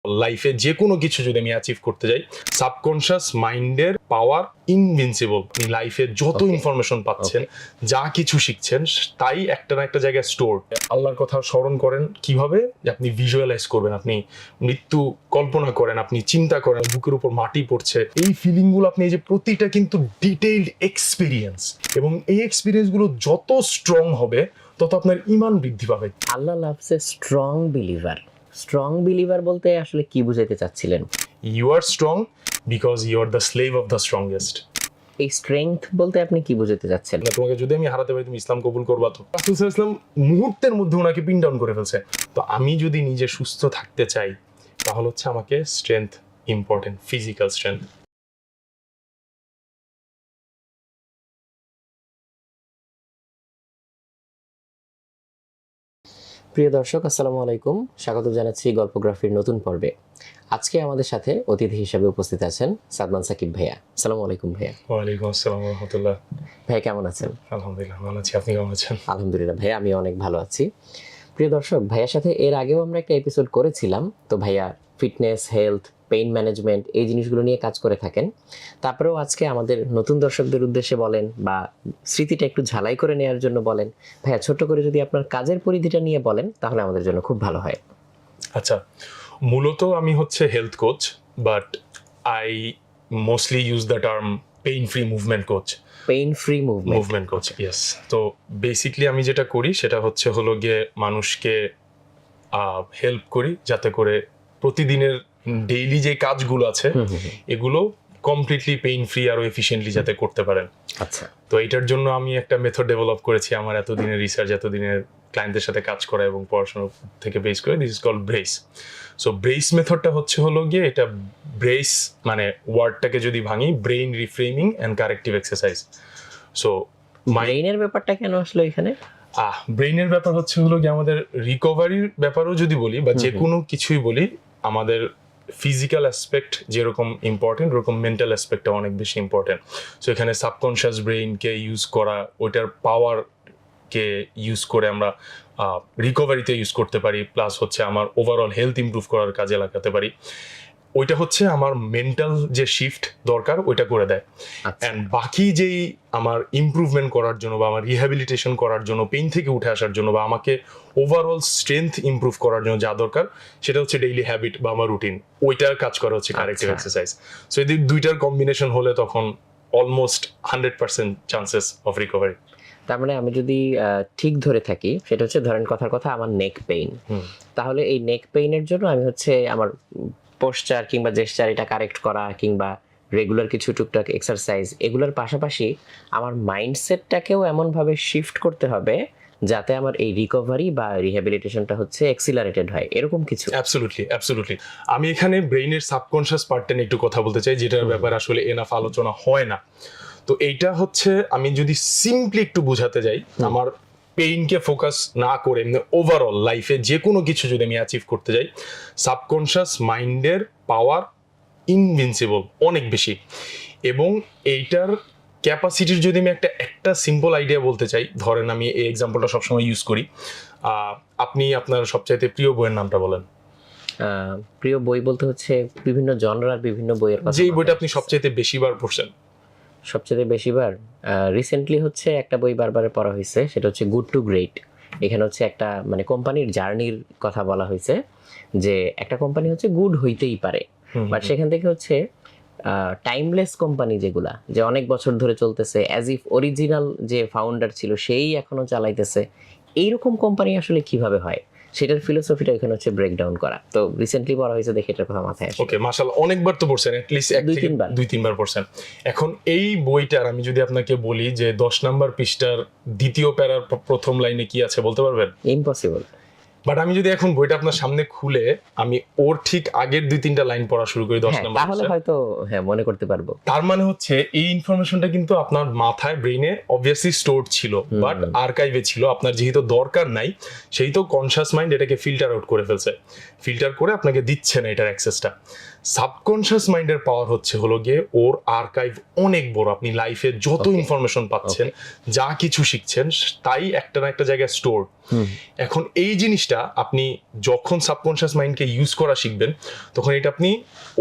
লাইফে যে কোনো কিছু যদি আমি অ্যাচিভ করতে যাই, সাবকনশিয়াস মাইন্ডের পাওয়ার ইনভিনসিবল। আপনি লাইফে যত ইনফরমেশন পাচ্ছেন, যা কিছু শিখছেন, তাই একটা না একটা জায়গায় স্টোর। আল্লাহর কথা স্মরণ করেন কিভাবে, যে আপনি ভিজুয়ালাইজ করবেন, আপনি মৃত্যু কল্পনা করেন, আপনি চিন্তা করেন বুকের উপর মাটি পড়ছে, এই ফিলিং গুলো আপনি, এই যে প্রতিটা কিন্তু ডিটেইলড এক্সপিরিয়েন্স, এবং এই এক্সপিরিয়েন্স গুলো যত স্ট্রং হবে তত আপনার ঈমান বৃদ্ধি পাবে। Allah loves a strong believer. Strong believer বলতে আসলে কি বুঝাইতে চাচ্ছিলেন? You are strong because you are the slave of the strongest. এই স্ট্রেংথ বলতে আপনি কি বুঝাইতে চাচ্ছেন? তোমাকে যদি আমি হারাতে পারি, তুমি ইসলাম কবুল করবা? তো রাসূল সাল্লাল্লাহু আলাইহি ওয়াসাল্লাম মুহূর্তের মধ্যে ওনাকে পিন ডাউন করে ফেলছে। তো আমি যদি নিজে সুস্থ থাকতে চাই, তাহলে হচ্ছে আমাকে স্ট্রেংথ ইম্পর্টেন্ট, ফিজিক্যাল স্ট্রেংথ। প্রিয় দর্শক, আসসালামু আলাইকুম। স্বাগত জানাচ্ছি গল্পগ্রাফির নতুন পর্বে। আজকে আমাদের সাথে অতিথি হিসেবে উপস্থিত আছেন সাদমান সাকিব ভাইয়া। আসসালামু আলাইকুম ভাইয়া। ওয়ালাইকুম আসসালাম ওয়া রাহমাতুল্লাহ। ভাইয়া কেমন আছেন? আলহামদুলিল্লাহ ভালো আছি, আপনি কেমন আছেন? আলহামদুলিল্লাহ ভাইয়া, আমি অনেক ভালো আছি। প্রিয় দর্শক, ভাইয়ার সাথে এর আগেও আমরা একটা এপিসোড করেছিলাম। তো ভাইয়া ফিটনেস, হেলথ, পেইন ম্যানেজমেন্ট এই জিনিসগুলো নিয়ে কাজ করে থাকেন। তারপরেও আজকে আমাদের নতুন দর্শকদের উদ্দেশ্যে বলেন, বা স্মৃতিটা একটু ঝালাই করে নেওয়ার জন্য বলেন। ভাইয়া, ছোট্ট করে যদি আপনার কাজের পরিধিটা নিয়ে বলেন তাহলে আমাদের জন্য খুব ভালো হয়। আচ্ছা, মূলত আমি হচ্ছে health coach, but I mostly use the term pain free movement coach. Pain free movement coach, yes. তো বেসিকলি আমি যেটা করি সেটা হলো গিয়ে মানুষকে হেল্প করি যাতে করে প্রতিদিনের ডেইলি যে কাজগুলো আছে এগুলো কমপ্লিটলি পেইন ফ্রি আর এফিশিয়েন্টলি যাতে করতে পারেন। আচ্ছা, তো এটার জন্য আমি একটা মেথড ডেভেলপ করেছি, আমার এতদিনের রিসার্চ, এতদিনের ক্লায়েন্টদের সাথে কাজ করা এবং পড়াশোনা থেকে বেস করে। This is called BRACE. So BRACE মেথডটা হলো গিয়ে, এটা ব্রেস মানে ওয়ার্ডটাকে যদি ভাঙি, brain reframing and corrective exercise. So ব্রেইনের ব্যাপারটা কেন আসলো এখানে? ব্রেইনের ব্যাপার হলো গিয়ে আমাদের রিকভারির ব্যাপারও যদি বলি, বা যে কোনো কিছুই বলি, আমাদের ফিজিক্যাল অ্যাসপেক্ট যেরকম ইম্পর্টেন্ট, ওরকম মেন্টাল অ্যাসপেক্টটা অনেক বেশি ইম্পর্টেন্ট। সো এখানে সাবকনশিয়াস ব্রেইনকে ইউজ করা, ওইটার পাওয়ারকে ইউজ করে আমরা রিকভারিতে ইউজ করতে পারি, প্লাস হচ্ছে আমার ওভারঅল হেলথ ইমপ্রুভ করার কাজে লাগাতে পারি। ওইটা হচ্ছে আমার মেন্টাল যে শিফট দরকার ওইটা করে দেয়। অ্যান্ড বাকি যেই আমার ইমপ্রুভমেন্ট করার জন্য, বা আমার রিহ্যাবিলিটেশন করার জন্য, পেইন থেকে উঠে আসার জন্য, বা আমাকে ওভারঅল স্ট্রেংথ ইমপ্রুভ করার জন্য যা দরকার, সেটা হচ্ছে ডেইলি হ্যাবিট বা আমার রুটিন। ওইটার কাজ করা হচ্ছে কারেক্টিভ এক্সারসাইজ। সো এই দুইটার কম্বিনেশন হলে তখন অলমোস্ট 100% চান্সেস অফ রিকভারি। তার মানে আমি যদি ঠিক ধরে থাকি, সেটা হচ্ছে, ধরেন কথার কথা, আমার নেক পেইন, তাহলে এই নেক পেইনের জন্য আমি হচ্ছে আমার পোস্টার কিংবা জেস্টার এটা কারেক্ট করা, কিংবা রেগুলার কিছু টুকটাক এক্সারসাইজ, এগুলোর পাশাপাশি আমার মাইন্ডসেটটাকেও এমনভাবে শিফট করতে হবে যাতে আমার এই রিকভারি বা রিহ্যাবিলিটেশনটা হচ্ছে এক্সিলারেটেড হয়, এরকম কিছু। অ্যাবসলিউটলি। আমি এখানে ব্রেইনের সাবকনশিয়াস পার্টটা নিয়ে একটু কথা বলতে চাই, যেটার ব্যাপারে আসলে এনাফ আলোচনা হয় না। তো এইটা হচ্ছে, আমি যদি সিম্পলি একটু বোঝাতে যাই, আমার পেইনকে ফোকাস না করে ওভারঅল লাইফে যে কোনো কিছু যদি আমি অ্যাচিভ করতে যাই, সাবকনশিয়াস মাইন্ডের পাওয়ার ইনভিনসিবল, অনেক বেশি। এবং এইটার ক্যাপাসিটির যদি আমি একটা সিম্পল আইডিয়া বলতে চাই, ধরেন আমি এই এক্সাম্পলটা সবসময় ইউজ করি। আপনি আপনার সবচাইতে প্রিয় বইয়ের নামটা বলেন। প্রিয় বই বলতে হচ্ছে বিভিন্ন জনরার বিভিন্ন বইয়ের কথা। যেই বইটা আপনি সবচাইতে বেশিবার পড়ছেন? সবচেয়ে বেশিবার রিসেন্টলি হচ্ছে একটা বই বারবার পড়া হয়েছে, সেটা হচ্ছে গুড টু গ্রেট। এখানে হচ্ছে একটা মানে কোম্পানির জার্নির কথা বলা হয়েছে, যে একটা কোম্পানি হচ্ছে গুড হইতেই পারে, বাট সেখান থেকে হচ্ছে টাইমলেস কোম্পানি যেগুলা, যে অনেক বছর ধরে চলতেছে, অ্যাজ ইফ অরিজিনাল যে ফাউন্ডার ছিল সেই এখনো চালাইতেছে, এইরকম কোম্পানি আসলে কিভাবে হয় সেটার ফিলোসফিটা এখানে হচ্ছে ব্রেকডাউন করা। তো রিসেন্টলি পড়া হয়েছে দেখে এটার কথা মাথায় আসে। ওকে, মাশাআল্লাহ, অনেকবার তো পড়ছেন, অ্যাট লিস্ট দুই তিনবার পড়ছেন। এখন এই বইটার আমি যদি আপনাকে বলি যে 10 নাম্বার পৃষ্ঠার দ্বিতীয় প্যারার প্রথম লাইনে কি আছে বলতে পারবেন? ইম্পসিবল। বাট আমি যদি এখন বইটা আপনার সামনে খুলে আমি ওর ঠিক আগের 2-3টা লাইন পড়া শুরু করি 10 নাম্বার, তাহলে হয়তো মনে করতে পারবো। তার মানে হচ্ছে এই ইনফরমেশনটা কিন্তু আপনার মাথায়, ব্রেইনে অবভিয়াসলি স্টোরড ছিল, বাট আর্কাইভে ছিল। আপনার যেহেতু দরকার নাই, সেই তো কনশাস মাইন্ড এটাকে ফিল্টার আউট করে ফেলছে, ফিল্টার করে আপনাকে দিচ্ছে না এটার অ্যাক্সেসটা। সাবকনশাস মাইন্ডের পাওয়ার হলো গিয়ে ওর আর্কাইভ অনেক বড়। আপনি লাইফে যত ইনফরমেশন পাচ্ছেন, যা কিছু শিখছেন, তাই একটা না একটা জায়গায় স্টোর। এখন এই জিনিসটা জিনিসটা আপনি যখন সাবকনশিয়াস মাইন্ডকে ইউজ করা শিখবেন, তখন এটা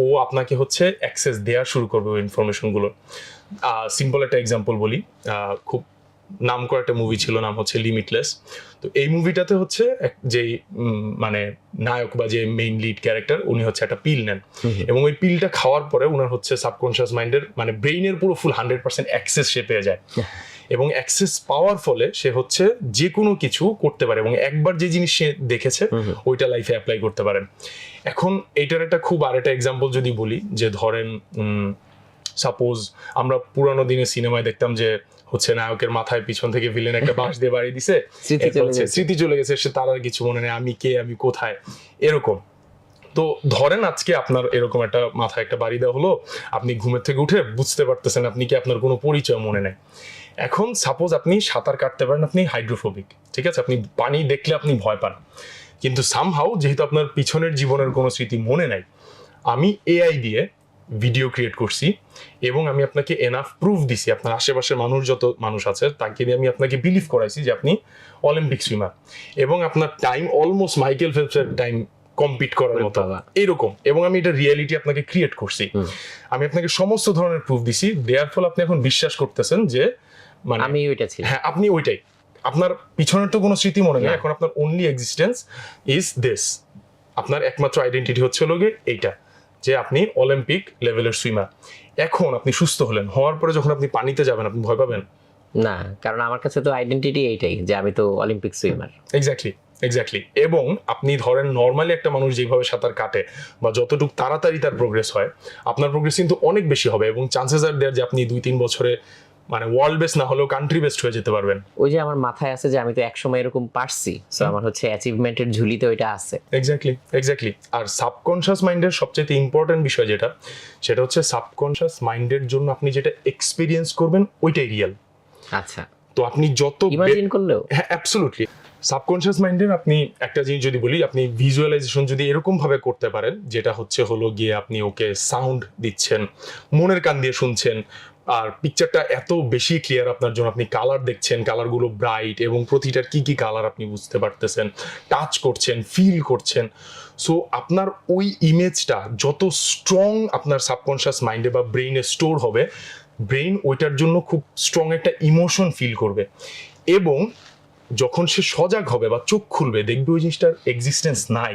ও আপনাকে হচ্ছে অ্যাক্সেস দেওয়া শুরু করবে ওই ইনফরমেশনগুলো। সিম্পল একটা এক্সাম্পল বলি, খুব নাম করা একটা মুভি ছিল, নাম হচ্ছে লিমিটলেস। তো এই মুভিটাতে হচ্ছে যেই মানে নায়ক বা যে মেইন লিড ক্যারেক্টার, উনি হচ্ছে একটা পিল নেন, এবং ওই পিলটা খাওয়ার পরে উনার হচ্ছে সাবকনশিয়াস মাইন্ডের মানে ব্রেইনের পুরো ফুল 100% অ্যাক্সেস সে পেয়ে যায়। এবং অ্যাক্সেস পাওয়ার ফলে সে হচ্ছে যে কোনো কিছু করতে পারে, এবং একবার যে জিনিস সে দেখেছে ওইটা লাইফে অ্যাপ্লাই করতে পারেন। এখন এইটার একটা খুব আরেকটা এক্সাম্পল যদি বলি, যে ধরেন সাপোজ আমরা পুরানো দিনে সিনেমায় দেখতাম যে হচ্ছে নায়কের মাথায় পিছন থেকে ভিলেন একটা বাঁশ দিয়ে বাড়ি দিছে, স্মৃতি চলে গেছে, সে তার আর কিছু মনে নেই, আমি কে, আমি কোথায়, এরকম। তো ধরেন আজকে আপনার এরকম একটা মাথায় একটা বাড়ি দেওয়া হলো, আপনি ঘুমের থেকে উঠে বুঝতে পারতেছেন আপনি কি, আপনার কোনো পরিচয় মনে নেই। এখন সাপোজ আপনি সাঁতার কাটতে পারেন, আপনি হাইড্রোফোবিক, ঠিক আছে, আপনি পানি দেখলে আপনি ভয় পান, কিন্তু সামহাউ যেহেতু আপনার পিছনের জীবনের কোনো স্মৃতি মনে নাই, আমি এআই দিয়ে ভিডিও ক্রিয়েট করছি এবং আমি আপনাকে এনাফ প্রুফ দিছি, আপনার আশেপাশের যত মানুষ আছে তাকে দিয়ে আমি আপনাকে বিলিভ করাইছি যে আপনি অলিম্পিক সুইমার, এবং আপনার টাইম অলমোস্ট মাইকেল ফেলপসের টাইম কম্পিট করার মতো এরকম, এবং আমি এটা রিয়েলিটি আপনাকে ক্রিয়েট করছি। আমি আপনাকে সমস্ত ধরনের প্রুফ দিছি, দেওয়ার ফলে আপনি এখন বিশ্বাস করতেছেন যে মানে আমি ওইটা ছিল, হ্যাঁ আপনি ওইটাই, আপনার পিছনের তো কোনো স্মৃতি মনে নেই, এখন আপনার অনলি এক্সিস্টেন্স ইজ দিস, আপনার একমাত্র আইডেন্টিটি হচ্ছে হলো গিয়ে এইটা, যে আপনি অলিম্পিক লেভেলের সুইমার। এখন আপনি সুস্থ হলেন, হওয়ার পরে যখন আপনি পানিতে যাবেন আপনি ভয় পাবেন না, কারণ আমার কাছে তো আইডেন্টিটি এইটাই যে আমি তো অলিম্পিক সুইমার। এক্স্যাক্টলি। এবং আপনি ধরেন নর্মালি একটা মানুষ যেভাবে সাঁতার কাটে বা যতটুকু তাড়াতাড়ি তার প্রোগ্রেস হয়, আপনার প্রোগ্রেস কিন্তু অনেক বেশি হবে, এবং চান্সেস আর দেয়ার যে আপনি 2-3 বছরে মানে ওয়ার্ল্ড বেস্ট না হলেও কান্ট্রি বেস্ট হয়ে যেতে পারবেন। ওই যে আমার মাথায় আছে যে আমি তো একসময় এরকম পারছি, সো আমার হচ্ছে অ্যাচিভমেন্টের ঝুলিতে ওইটা আছে। এক্স্যাক্টলি। আর সাবকনশিয়াস মাইন্ডের সবচেয়ে ইম্পর্টেন্ট বিষয় সেটা হচ্ছে সাবকনশিয়াস মাইন্ডের জন্য আপনি যেটা এক্সপিরিয়েন্স করবেন ওইটাই রিয়েল। আচ্ছা, তো আপনি যত ইমাজিন করলেও, হ্যাঁ অ্যাবসলিউটলি। সাবকনশিয়াস মাইন্ডের আপনি একটা জিনিস যদি বলি, আপনি ভিজুয়ালাইজেশন যদি এরকম ভাবে করতে পারেন, যেটা হচ্ছে হলো গিয়ে আপনি ওকে সাউন্ড দিচ্ছেন, মনের কান দিয়ে শুনছেন, আর পিকচারটা এত বেশি ক্লিয়ার আপনার জন্য, আপনি কালার দেখছেন, কালারগুলো ব্রাইট, এবং প্রতিটার কি কি কালার আপনি বুঝতে পারতেছেন, টাচ করছেন, ফিল করছেন। সো আপনার ওই ইমেজটা যত স্ট্রং আপনার সাবকনশিয়াস মাইন্ডে বা ব্রেইনে স্টোর হবে, ব্রেইন ওইটার জন্য খুব স্ট্রং একটা ইমোশন ফিল করবে, এবং যখন সে সজাগ হবে বা চোখ খুলবে দেখবে ওই জিনিসটার এক্সিস্টেন্স নাই,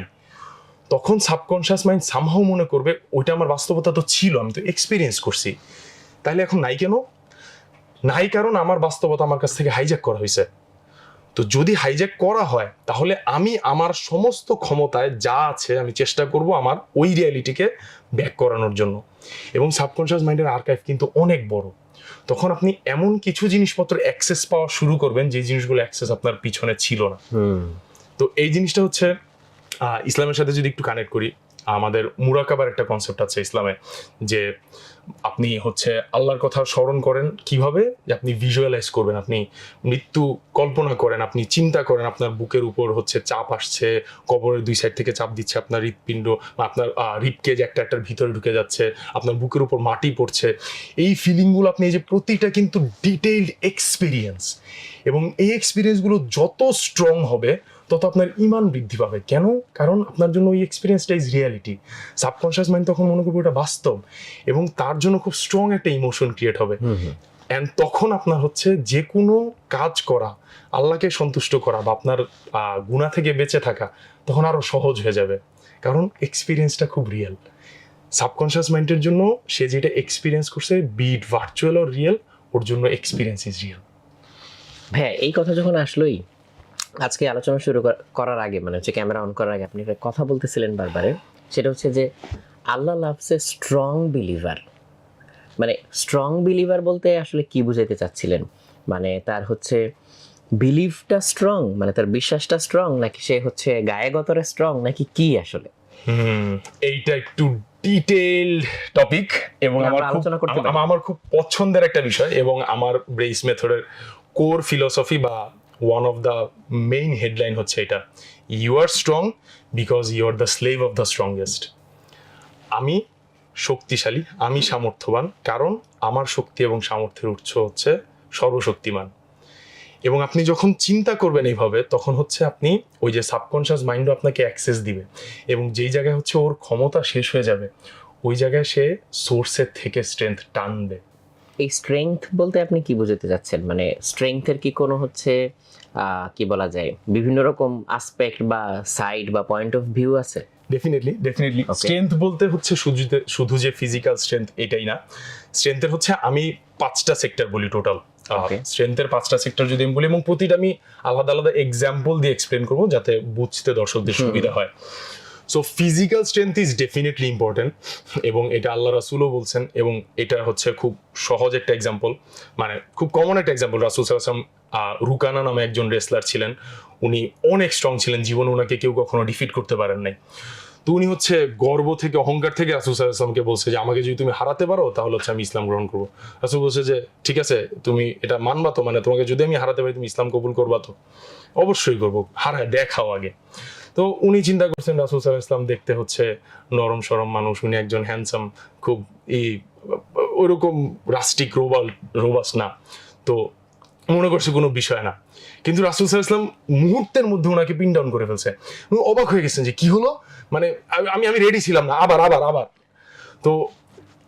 তখন সাবকনশিয়াস মাইন্ড সামহাউ মনে করবে ওইটা আমার বাস্তবতা তো ছিল, আমি তো এক্সপিরিয়েন্স করছি, তাইলে এখন নাই কেন? নাই কারণ আমার বাস্তবতা আমার কাছ থেকে হাইজ্যাক করা হয়েছে। তো যদি হাইজ্যাক করা হয়, তাহলে আমি আমার সমস্ত ক্ষমতায় যা আছে আমি চেষ্টা করব আমার ওই রিয়ালিটিকে ব্যাক করানোর জন্য। এবং সাবকনশিয়াস মাইন্ডের আর্কাইভ কিন্তু অনেক বড়, তখন আপনি এমন কিছু জিনিসপত্র অ্যাক্সেস পাওয়া শুরু করবেন যে জিনিসগুলো অ্যাক্সেস আপনার পিছনে ছিল না। তো এই জিনিসটা হচ্ছে ইসলামের সাথে যদি একটু কানেক্ট করি, আমাদের মুরাকাবার একটা কনসেপ্ট আছে ইসলামে, যে আপনি হচ্ছে আল্লাহর কথা স্মরণ করেন কিভাবে, যে আপনি ভিজুয়ালাইজ করবেন, আপনি মৃত্যু কল্পনা করেন, আপনি চিন্তা করেন আপনার বুকের উপর হচ্ছে চাপ আসছে, কবরের 2 সাইড থেকে চাপ দিচ্ছে, আপনার হৃৎপিণ্ড বা আপনার রিবকেজ একটার ভিতরে ঢুকে যাচ্ছে, আপনার বুকের উপর মাটি পড়ছে, এই ফিলিংগুলো আপনি, এই যে প্রতিটা কিন্তু ডিটেইলড এক্সপিরিয়েন্স, এবং এই এক্সপিরিয়েন্সগুলো যত স্ট্রং হবে তত আপনার ইমান বৃদ্ধি পাবে। কেন? কারণ আপনার জন্য ওই এক্সপিরিয়েন্সটা ইজ রিয়ালিটি। সাবকনশিয়াস মাইন্ড তখন মনে করবে ওটা বাস্তব, এবং তার জন্য খুব স্ট্রং একটা ইমোশন ক্রিয়েট হবে। অ্যান্ড তখন আপনার হচ্ছে যে কোনো কাজ করা, আল্লাহকে সন্তুষ্ট করা বা আপনার গুনাহ থেকে বেঁচে থাকা তখন আরো সহজ হয়ে যাবে, কারণ এক্সপিরিয়েন্সটা খুব রিয়েল। সাবকনশিয়াস মাইন্ডের জন্য সে যেটা এক্সপিরিয়েন্স করছে, be it virtual or real, ওর জন্য এক্সপিরিয়েন্স ইজ রিয়েল। হ্যাঁ, এই কথা যখন আসলোই আজকে আলোচনা শুরু করার আগে, মানে হচ্ছে ক্যামেরা অন করার আগে আপনি একটা কথা বলতেছিলেন বারবারে, সেটা হচ্ছে যে আল্লাহ লাভস এ স্ট্রং বিলিভার। মানে স্ট্রং বিলিভার বলতে আসলে কি বুঝাইতে চাচ্ছিলেন? মানে তার হচ্ছে বিলিভটা স্ট্রং, মানে তার বিশ্বাসটা স্ট্রং, নাকি সে হচ্ছে গায়ে গতরে স্ট্রং, নাকি কি আসলে? এইটা একটু ডিটেইলড টপিক, এবং আমার খুব পছন্দের একটা বিষয়, এবং আমার ব্রেইস মেথডের কোর ফিলোসফি বা one of the main headline হচ্ছে এটা, you are strong because you are the slave of the strongest. আমি শক্তিশালী, আমি সামর্থ্যবান, কারণ আমার শক্তি এবং সামর্থ্যের উৎস হচ্ছে সর্বশক্তিমান। এবং আপনি যখন চিন্তা করবেন এইভাবে, তখন হচ্ছে আপনি ওই যে সাবকনশিয়াস মাইন্ডও আপনাকে অ্যাক্সেস দিবে, এবং যেই জায়গায় হচ্ছে ওর ক্ষমতা শেষ হয়ে যাবে, ওই জায়গায় সে সোর্সের থেকে স্ট্রেংথ টানবে। এই স্ট্রেংথ বলতে আপনি কি বোঝাতে চাচ্ছেন? মানে স্ট্রেংথের কি কোনো হচ্ছে কি বলা যায়, বিভিন্ন রকম আসপেক্ট বা সাইড বা পয়েন্ট অফ ভিউ আছে? Definitely Okay. স্ট্রেংথ বলতে হচ্ছে শুধু যে ফিজিক্যাল স্ট্রেংথ এটাই না। স্ট্রেংথের হচ্ছে আমি 5টা সেক্টর বলি টোটাল। Okay. স্ট্রেংথের 5টা সেক্টর যদি আমি বলি, এবং প্রতিটা আমি আলাদা আলাদা এক্সাম্পল দিয়ে এক্সপ্লেন করবো যাতে বুঝতে দর্শকদের সুবিধা হয়। So physical strength is definitely important, এবং এটা আল্লাহ রাসূলও বলছেন, এবং এটা হচ্ছে খুব সহজ একটা এক্সাম্পল, মানে খুব কমন একটা এক্সাম্পল। রাসূল সাল্লাল্লাহু আলাইহি ওয়াসাল্লাম, রুকানা নামে একজন রেসলার ছিলেন, উনি অনেক স্ট্রং ছিলেন, জীবনে ওনাকে কেউ কখনো ডিফিট করতে পারেন নাই। তো উনি হচ্ছে গর্ব থেকে, অহংকার থেকে রাসূল সাল্লাল্লাহু আলাইহি ওয়াসাল্লামকে বলছে যে আমাকে যদি তুমি হারাতে পারো তাহলে হচ্ছে আমি ইসলাম গ্রহণ করবো। রাসূল বলছে যে ঠিক আছে, তুমি এটা মানবা তো, মানে তোমাকে যদি আমি হারাতে পারি তুমি ইসলাম কবুল করবা তো? অবশ্যই করবো, হারায় দেখাও আগে। তো উনি চিন্তা করছেন রাসূল সাল্লাল্লাহু আলাইহি ওয়াসাল্লাম দেখতে হচ্ছে নরম সরম মানুষ, উনি একজন হ্যান্ডসাম, খুব ওইরকম রাস্টিক রোবাস না, তো মনে করছে কোনো বিষয় না। কিন্তু রাসূল সাল্লাল্লাহু আলাইহি ওয়াসাল্লাম মুহূর্তের মধ্যে ওনাকে পিন ডাউন করে ফেলছে। উনি অবাক হয়ে গেছেন যে কি হলো, মানে আমি রেডি ছিলাম না, আবার আবার আবার। তো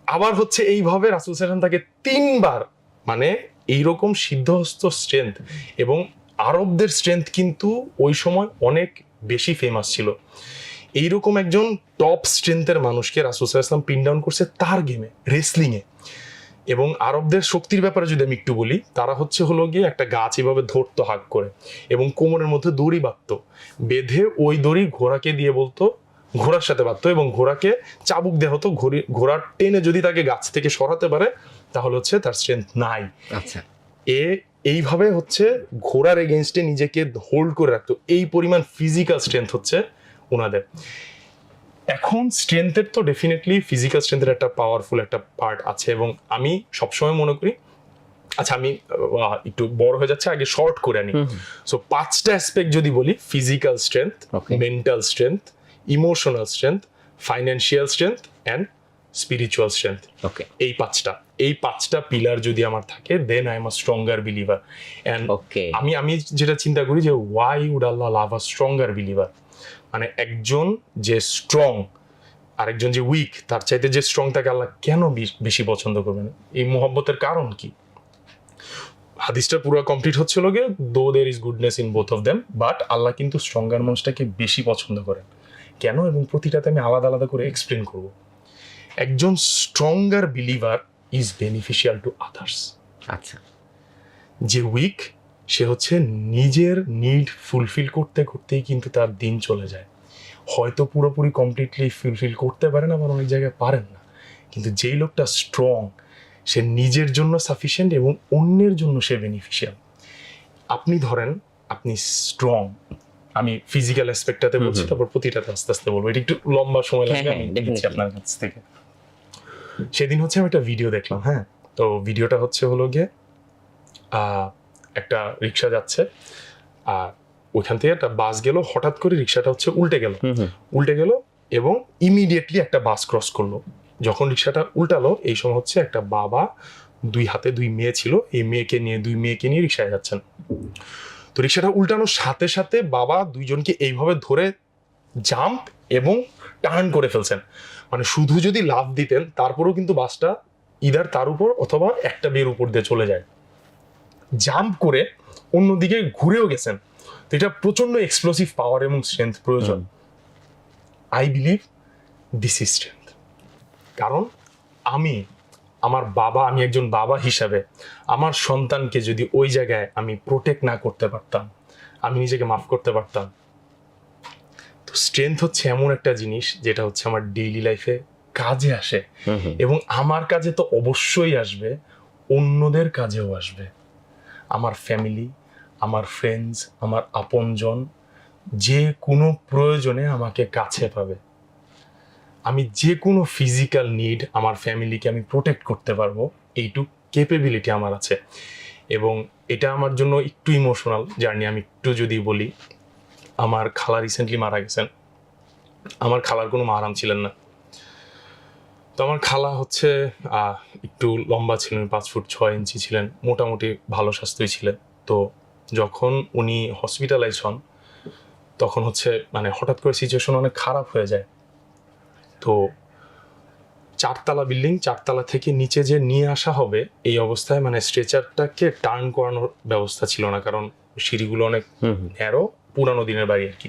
আবার হচ্ছে এইভাবে রাসূল সাল্লাল্লাহু আলাইহি ওয়াসাল্লাম তাকে 3বার, মানে এইরকম সিদ্ধহস্ত স্ট্রেংথ, এবং আরবদের স্ট্রেংথ কিন্তু ওই সময় অনেক বেশি ফেমাস ছিল। এইরকম একজন টপ স্ট্রেংথের মানুষকে রাসূল সাল্লাল্লাহু আলাইহি ওয়াসাল্লাম পিন ডাউন করছে তার গেমে, রেসলিংয়ে। এবং আরবদের শক্তির ব্যাপারে যদি আমি একটু বলি, তারা হলো গিয়ে একটা গাছ এভাবে ধরতো হাত করে, এবং কোমরের মধ্যে দড়ি বাঁধতো, বেঁধে ওই দড়ি ঘোড়াকে দিয়ে বলতো, ঘোড়ার সাথে বাঁধতো, এবং ঘোড়াকে চাবুক দেওয়া হতো। ঘোড়ার টেনে যদি তাকে গাছ থেকে সরাতে পারে তাহলে হচ্ছে তার স্ট্রেংথ নাই। আচ্ছা, এইভাবে হচ্ছে ঘোড়ার এগেনস্টে নিজেকে হোল্ড করে রাখতো, এই পরিমাণ ফিজিক্যাল স্ট্রেংথ হচ্ছে ওনাদের। এখন স্ট্রেংথের তো ডেফিনেটলি ফিজিক্যাল স্ট্রেংথের একটা পাওয়ারফুল একটা পার্ট আছে, এবং আমি সবসময় মনে করি, আচ্ছা আমি একটু বড় হয়ে যাচ্ছে, আগে শর্ট করে আনি। সো 5টা অ্যাসপেক্ট যদি বলি, physical strength, Okay. Mental strength, emotional strength, financial strength and spiritual strength. Okay, এই পাঁচটা পিলার যদি আমার থাকে, then I am a stronger believer. And okay. আমি যেটা চিন্তা করি যে why would Allah love a stronger believer, মানে একজন যে স্ট্রং আর একজন যে উইক, তার চাইতে যে স্ট্রং তাকে আল্লাহ কেন বেশি পছন্দ করবেন? এই মোহাব্বতের কারণ কি? হাদিসটা পুরো কমপ্লিট হচ্ছিল গিয়ে, though there is goodness in both of them, but Allah কিন্তু স্ট্রঙ্গার মানুষটাকে বেশি পছন্দ করেন কেন, এবং প্রতিটাতে আমি আলাদা আলাদা করে এক্সপ্লেন করব। একজন stronger believer is beneficial to others. আচ্ছা, যে উইক, সে হচ্ছে নিজের নিড ফুলফিল করতে করতেই কিন্তু তার দিন চলে যায়, হয়তো পুরোপুরি কমপ্লিটলি ফুলফিল করতে পারেন, আবার অনেক জায়গায় পারেন না। কিন্তু যেই লোকটা স্ট্রং, সে নিজের জন্য সাফিসিয়েন্ট এবং অন্যের জন্য সে বেনিফিশিয়াল। আপনি ধরেন আপনি স্ট্রং, আমি ফিজিক্যাল অ্যাসপেক্টটাতে বলছি, তারপর প্রতিটাতে আস্তে আস্তে বলবো, এটা একটু লম্বা সময় লাগবে, হ্যাঁ, আমি definitely. নিচ্ছি আপনার কাছ থেকে। সেদিন হচ্ছে আমি একটা ভিডিও দেখলাম, হ্যাঁ, তো ভিডিওটা হলো গিয়ে একটা রিক্সা যাচ্ছে, আর ওইখান থেকে একটা বাস গেল, হঠাৎ করে রিক্সাটা হচ্ছে উল্টে গেল, এবং ইমিডিয়েটলি একটা বাস ক্রস করলো। যখন রিক্সাটা উল্টালো, এই সময় হচ্ছে একটা বাবা, 2 হাতে 2 মেয়ে ছিল, এই দুই মেয়েকে নিয়ে রিক্সায় যাচ্ছেন। তো রিক্সাটা উল্টানোর সাথে সাথে বাবা দুইজনকে এইভাবে ধরে জাম্প এবং টার্ন করে ফেলছেন, মানে শুধু যদি লাফ দিতেন তারপরেও কিন্তু বাসটা ইদার তার উপর অথবা একটা মেয়ের উপর দিয়ে চলে যায়। জাম্প করে অন্যদিকে ঘুরেও গেছেন। তো এটা প্রচন্ড এক্সপ্লোসিভ পাওয়ার এবং স্ট্রেংথ প্রয়োজন। I believe this is strength. কারণ আমি একজন বাবা হিসাবে আমার সন্তানকে যদি ওই জায়গায় আমি প্রোটেক্ট না করতে পারতাম, আমি নিজেকে মাফ করতে পারতাম, তো স্ট্রেংথ হচ্ছে এমন একটা জিনিস যেটা হচ্ছে আমার ডেইলি লাইফে কাজে আসে, এবং আমার কাজে তো অবশ্যই আসবে, অন্যদের কাজেও আসবে। আমার ফ্যামিলি, আমার ফ্রেন্ডস, আমার আপনজন যে কোনো প্রয়োজনে আমাকে কাছে পাবে। আমি যে কোনো ফিজিক্যাল নিড আমার ফ্যামিলিকে আমি প্রোটেক্ট করতে পারবো, এইটুকু ক্যাপেবিলিটি আমার আছে। এবং এটা আমার জন্য একটু ইমোশনাল জার্নি। আমি একটু যদি বলি, আমার খালা রিসেন্টলি মারা গেছেন। আমার খালার কোনো মাহারাম ছিলেন না। তো আমার খালা হচ্ছে একটু লম্বা ছিলেন, 5 ফুট 6 ইঞ্চি ছিলেন, মোটামুটি ভালো স্বাস্থ্যই ছিলেন। তো যখন উনি হসপিটালাইজ হন তখন হচ্ছে মানে হঠাৎ করে সিচুয়েশন অনেক খারাপ হয়ে যায়। তো 4 তলা বিল্ডিং, 4 তলা থেকে নিচে যে নিয়ে আসা হবে এই অবস্থায় মানে স্ট্রেচারটাকে টার্ন করানোর ব্যবস্থা ছিল না, কারণ সিঁড়িগুলো অনেক ন্যারো, পুরানো দিনের বাড়ি আর কি।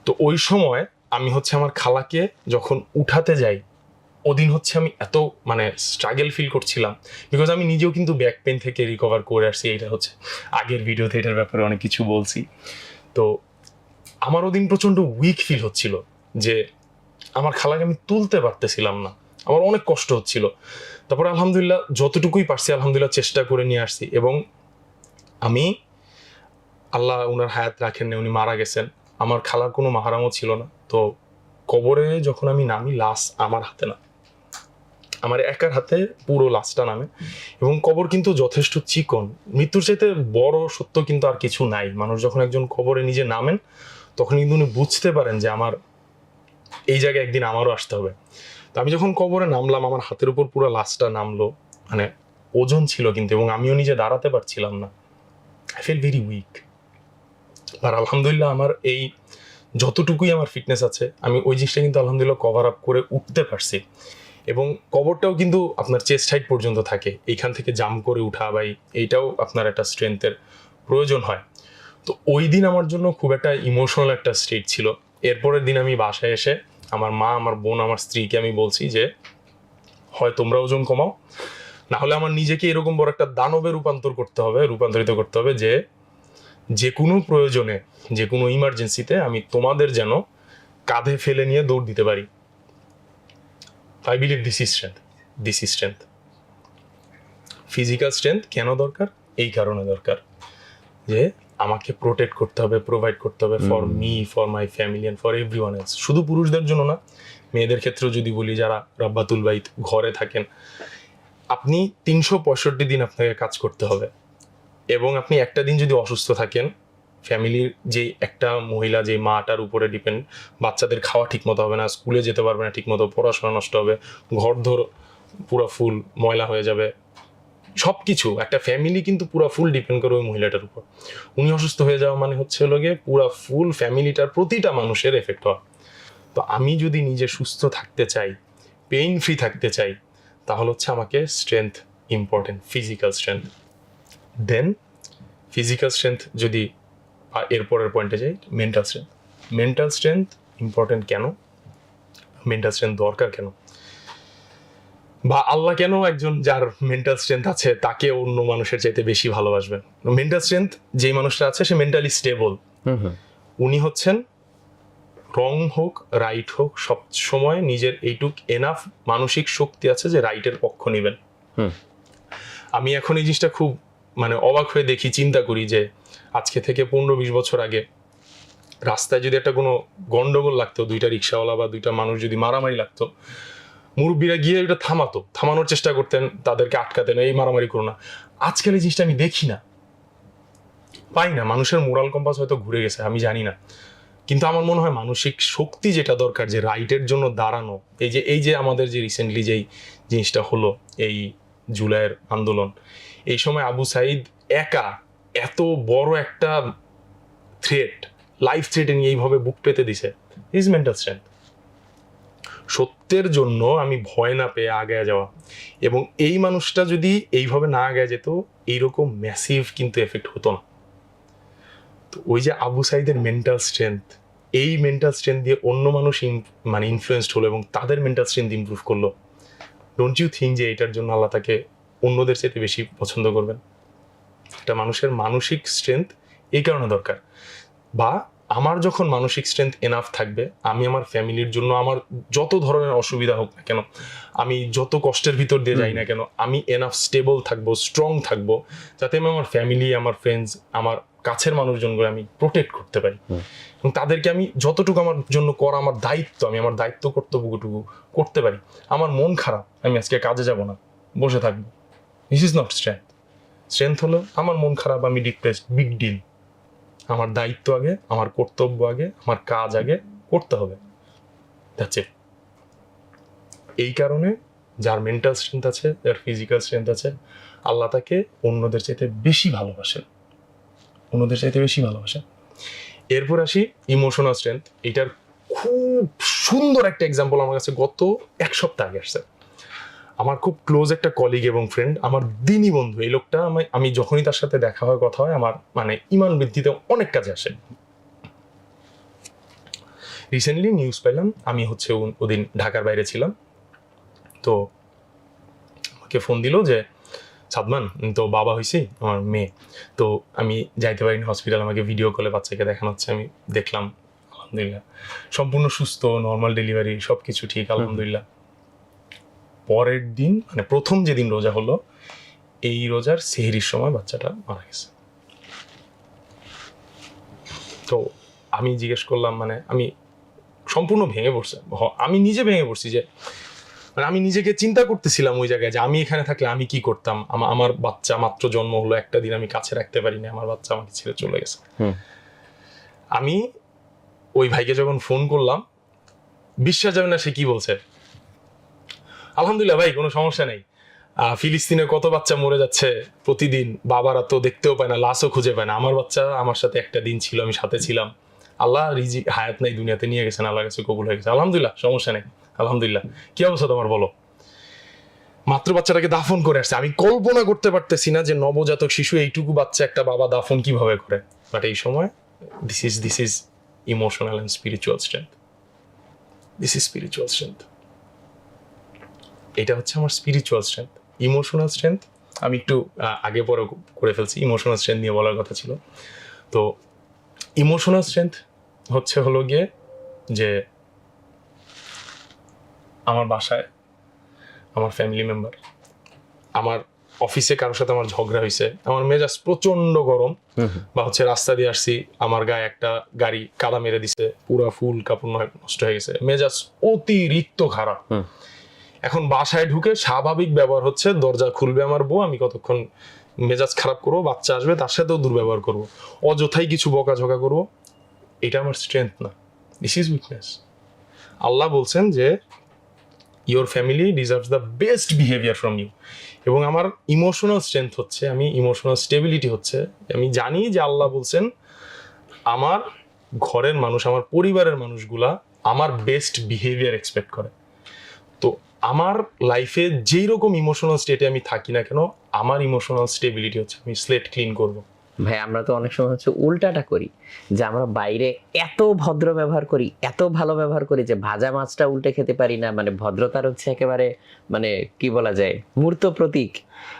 তো ওই সময় আমি হচ্ছে আমার খালাকে যখন উঠাতে যাই, ওদিন হচ্ছে আমি এত মানে স্ট্রাগল ফিল করছিলাম, বিকজ আমি নিজেও কিন্তু ব্যাক পেন থেকে রিকভার করে আসছি। এটা হচ্ছে আগের ভিডিওতে এটার ব্যাপারে অনেক কিছু বলছি। তো আমার ওদিন প্রচণ্ড উইক ফিল হচ্ছিল যে আমার খালাকে আমি তুলতে পারতেছিলাম না, আমার অনেক কষ্ট হচ্ছিল। তারপর আলহামদুলিল্লাহ যতটুকুই পারছি আলহামদুলিল্লাহ চেষ্টা করে নিয়ে আসছি, এবং আমি আল্লাহ উনার হায়াত রাখেন, উনি মারা গেছেন, আমার খালার কোনো মাহারামও ছিল না। তো কবরে যখন আমি নামি, লাশ আমার হাতে না, আমার একার হাতে পুরো লাশটা নামে। এবং কবর কিন্তু যথেষ্ট চিকন, মৃত্যুর চাইতে বড় সত্য কিন্তু আর কিছু নাই। মানুষ যখন একজন কবরে নিজে নামেন তখন কিন্তু উনি বুঝতে পারেন যে আমার এই জায়গায় একদিন আমারও আসতে হবে। তো আমি যখন কবরে নামলাম, আমার হাতের উপর পুরো লাশটা নামলো, মানে ওজন ছিল কিন্তু, এবং আমিও নিজে দাঁড়াতে পারছিলাম না। I feel very weak. আর আলহামদুলিল্লাহ আমার এই যতটুকুই আমার ফিটনেস আছে, আমি ওই জিনিসটা কিন্তু আলহামদুলিল্লাহ কভার আপ করে উঠতে পারছি। এবং কবরটাও কিন্তু আপনার চেস্ট হাইট পর্যন্ত থাকে, এইখান থেকে জাম্প করে উঠা বা এইটাও আপনার একটা স্ট্রেংথের প্রয়োজন হয়। তো ওই দিন আমার জন্য খুব একটা ইমোশনাল একটা স্টেট ছিল। এরপরের দিন আমি বাসায় এসে আমার মা, আমার বোন, আমার স্ত্রীকে আমি বলছি যে হয় তোমরা ওজন কমাও, না হলে আমার নিজেকে এরকম বড় একটা দানবে রূপান্তরিত করতে হবে যে যে কোনো প্রয়োজনে, যে কোনো ইমার্জেন্সিতে আমি তোমাদের যেন কাঁধে ফেলে নিয়ে দৌড় দিতে পারি। I believe this is strength. Physical strength কেন দরকার? এই কারণে দরকার যে আমাকে প্রোটেক্ট করতে হবে, প্রোভাইড করতে হবে for me, for my family and for everyone else. শুধু পুরুষদের জন্য না, মেয়েদের ক্ষেত্রেও যদি বলি, যারা রাব্বাতুল বাইত ঘরে থাকেন, আপনি 365 দিন আপনাকে কাজ করতে হবে। এবং আপনি একটা দিন যদি অসুস্থ থাকেন, ফ্যামিলির যে একটা মহিলা, যে মাটার উপরে ডিপেন্ড, বাচ্চাদের খাওয়া ঠিক মতো হবে না, স্কুলে যেতে পারবে না ঠিক মতো, পড়াশোনা নষ্ট হবে, ঘর ধর পুরো ফুল ময়লা হয়ে যাবে, সব কিছু, একটা ফ্যামিলি কিন্তু পুরো ফুল ডিপেন্ড করে ওই মহিলাটার উপর। উনি অসুস্থ হয়ে যাওয়া মানে হচ্ছে হলো গিয়ে পুরো ফুল ফ্যামিলিটার প্রতিটা মানুষের এফেক্ট হওয়া। তো আমি যদি নিজে সুস্থ থাকতে চাই, পেইন ফ্রি থাকতে চাই, তাহলে হচ্ছে আমাকে স্ট্রেংথ ইম্পর্টেন্ট, ফিজিক্যাল স্ট্রেংথ। দেন ফিজিক্যাল স্ট্রেংথ যদি এরপরের পয়েন্টে যাই, মেন্টাল স্ট্রেংথ ইম্পর্টেন্ট কেন, মেন্টাল স্ট্রেংথ দরকার কেন, বা আল্লাহ কেন একজন যার মেন্টাল স্ট্রেংথ আছে তাকে অন্য মানুষের চাইতে বেশি ভালোবাসবেন? মেন্টাল স্ট্রেংথ যেই মানুষটা আছে সে মেন্টালি স্টেবল। উনি হচ্ছেন রং হোক রাইট হোক সব সময় নিজের এইটুক এনাফ মানসিক শক্তি আছে যে রাইটের পক্ষ নেবেন। আমি এখন এই জিনিসটা খুব মানে অবাক হয়ে দেখি, চিন্তা করি যে আজকে থেকে 15-20 বছর আগে রাস্তায় যদি একটা কোনো গন্ডগোল লাগতো, দুইটা রিক্সাওয়ালা বা দুইটা মানুষ যদি মারামারি লাগতো, মুরব্বীরা গিয়ে এটা থামানোর চেষ্টা করতেন, তাদেরকে আটকাতেন, এই মারামারি করো না। আজকাল এই জিনিসটা আমি দেখি না, পাই না। মানুষের মোরাল কম্পাস হয়তো ঘুরে গেছে, আমি জানি না। কিন্তু আমার মনে হয় মানসিক শক্তি যেটা দরকার, যে রাইটের জন্য দাঁড়ানো, এই যে আমাদের যে রিসেন্টলি যেই জিনিসটা হলো, এই জুলাইয়ের আন্দোলন, এই সময় আবু সাইদ একা এত বড় একটা থ্রেট, লাইফ থ্রেটেনিং এইভাবে বুক পেতে দিছে, ইজ মেন্টাল স্ট্রেংথ। সত্যের জন্য আমি ভয় না পেয়ে আগে যাওয়া। এবং এই মানুষটা যদি এইভাবে না আগে যেত, এইরকম ম্যাসিভ কিন্তু এফেক্ট হতো না। তো ওই যে আবু সাইদের মেন্টাল স্ট্রেংথ, এই মেন্টাল স্ট্রেংথ দিয়ে অন্য মানুষ মানে ইনফ্লুয়েসড হলো এবং তাদের মেন্টাল স্ট্রেংথ ইমপ্রুভ করলো। ডোন্ট ইউ থিঙ্ক যে এটার জন্য আল্লাহ তাকে অন্যদের চাইতে বেশি পছন্দ করবেন? একটা মানুষের মানসিক স্ট্রেংথ এই কারণে দরকার। বা আমার যখন মানসিক স্ট্রেংথ এনাফ থাকবে, আমি আমার ফ্যামিলির জন্য আমার যত ধরনের অসুবিধা হোক না কেন, আমি যত কষ্টের ভিতর দিয়ে যাই না কেন, আমি এনাফ স্টেবল থাকবো, স্ট্রং থাকবো, যাতে আমি আমার ফ্যামিলি, আমার ফ্রেন্ডস, আমার কাছের মানুষজনগুলো আমি প্রোটেক্ট করতে পারি। এবং তাদেরকে আমি যতটুকু আমার জন্য করা আমার দায়িত্ব, আমি আমার দায়িত্ব কর্তব্যটুকু করতে পারি। আমার মন খারাপ, আমি আজকে কাজে যাব না, বসে থাকবো, this is not strength. Strength হলো আমার মন খারাপ, আমি ডিপ্রেসড, বিগ ডিল, আমার দায়িত্ব আগে, আমার কর্তব্য আগে, আমার কাজ আগে করতে হবে। That's it. এই কারণে যার মেন্টাল স্ট্রেংথ আছে, যার ফিজিক্যাল স্ট্রেংথ আছে, আল্লাহ তাকে অন্যদের চাইতে বেশি ভালোবাসেন। অন্যদের চাইতে বেশি ভালোবাসে। এরপর আসি ইমোশনাল স্ট্রেংথ। এটার খুব সুন্দর একটা এক্সাম্পল আমার কাছে গত 1 সপ্তাহ আগে আসছে। আমার খুব ক্লোজ একটা কলিগ এবং ফ্রেন্ড, আমার দিনই বন্ধু। এই লোকটা আমি যখনই তার সাথে দেখা হয়, কথা হয়, আমার মানে ইমান বৃদ্ধিতে অনেক কাজে আসে। রিসেন্টলি নিউজ পেলাম, আমি হচ্ছে ওদিন ঢাকার বাইরে ছিলাম, তো আমাকে ফোন দিল যে সাদমান তো বাবা হয়েছি আমার মেয়ে, তো আমি যাইতে পারিনি হসপিটাল, আমাকে ভিডিও কলে বাচ্চাকে দেখানো হচ্ছে। আমি দেখলাম, আলহামদুলিল্লাহ সম্পূর্ণ সুস্থ, নর্মাল ডেলিভারি, সব কিছু ঠিক আলহামদুলিল্লাহ। পরের দিন মানে প্রথম যেদিন রোজা হলো, এই রোজার সেহরির সময় বাচ্চাটা মারা গেছে। তো আমি জিজ্ঞেস করলাম, মানে আমি সম্পূর্ণ ভেঙে পড়ছে, আমি নিজে ভেঙে পড়ছি যে মানে আমি নিজেকে চিন্তা করতেছিলাম ওই জায়গায় যে আমি এখানে থাকলে আমি কি করতাম। আমার বাচ্চা মাত্র জন্ম হলো, একটা দিন আমি কাছে রাখতে পারিনি, আমার বাচ্চা আমাকে ছেড়ে চলে গেছে। আমি ওই ভাইকে যখন ফোন করলাম, বিশ্বাস যাবে না সে কি বলছে, আলহামদুলিল্লাহ ভাই কোনো সমস্যা নেই, ফিলিস্তিনে কত বাচ্চা মরে যাচ্ছে প্রতিদিন, বাবারা তো দেখতেও পায় না, লাশও খুঁজে পায় না, আমার বাচ্চা আমার সাথে একটা দিন ছিল, আমি সাথে ছিলাম, আল্লাহ রিজি হায়াত নাই দুনিয়াতে নিয়ে গেছেন, আল্লাহ কাছে কবুল হয়ে গেছে, আলহামদুলিল্লাহ সমস্যা নেই আলহামদুলিল্লাহ। কি অবস্থা তোমার বলো? মাত্র বাচ্চাটাকে দাফন করে আসছে। আমি কল্পনা করতে পারতেছি না যে নবজাতক শিশু এইটুকু বাচ্চা একটা বাবা দাফন কিভাবে করে। বাট এই সময় this is emotional and spiritual strength. This is spiritual strength. এটা হচ্ছে আমার স্পিরিচুয়াল স্ট্রেংথ। ইমোশনাল স্ট্রেংথ আমি একটু আগে পরে করে ফেলছি, ইমোশনাল স্ট্রেংথ নিয়ে বলার কথা ছিল। তো ইমোশনাল স্ট্রেংথ হলো গিয়ে যে আমার বাসায় আমার ফ্যামিলি মেম্বার, আমার অফিসে কারোর সাথে আমার ঝগড়া হয়েছে, আমার মেজাজ প্রচন্ড গরম, বা হচ্ছে রাস্তা দিয়ে আসছি, আমার গায়ে একটা গাড়ি কাদা মেরে দিছে, পুরা ফুল কাপড় নষ্ট হয়ে গেছে, মেজাজ অতিরিক্ত খারাপ। এখন বাসায় ঢুকে স্বাভাবিক ব্যবহার হচ্ছে, দরজা খুলবে আমার বউ, আমি কতক্ষণ মেজাজ খারাপ করবো, বাচ্চা আসবে তার সাথেও দুর্ব্যবহার করবো, অযথাই কিছু বকাঝকা করবো। এটা আমার স্ট্রেংথ না, দিস ইজ উইকনেস। আল্লাহ বলছেন যে your family deserves the best behaviour from you. এবং আমার ইমোশনাল স্ট্রেংথ হচ্ছে, আমি ইমোশনাল স্টেবিলিটি হচ্ছে, আমি জানি যে আল্লাহ বলছেন আমার ঘরের মানুষ, আমার পরিবারের মানুষগুলা আমার বেস্ট বিহেভিয়ার এক্সপেক্ট করে। তো আমার লাইফে যেই রকম ইমোশনাল স্টেটে আমি থাকি না কেন, আমার ইমোশনাল স্টেবিলিটি হচ্ছে আমি স্লেট ক্লিন করব। ভাই আমরা তো অনেক সময় হচ্ছে উল্টাটা করি, যে আমরা বাইরে এত ভদ্র ব্যবহার করি, এত ভালো ব্যবহার করি যে ভাজা মাছটা উল্টে খেতে পারি না, মানে ভদ্রতার হচ্ছে একেবারে মানে কি বলা যায় মূর্ত প্রতীক।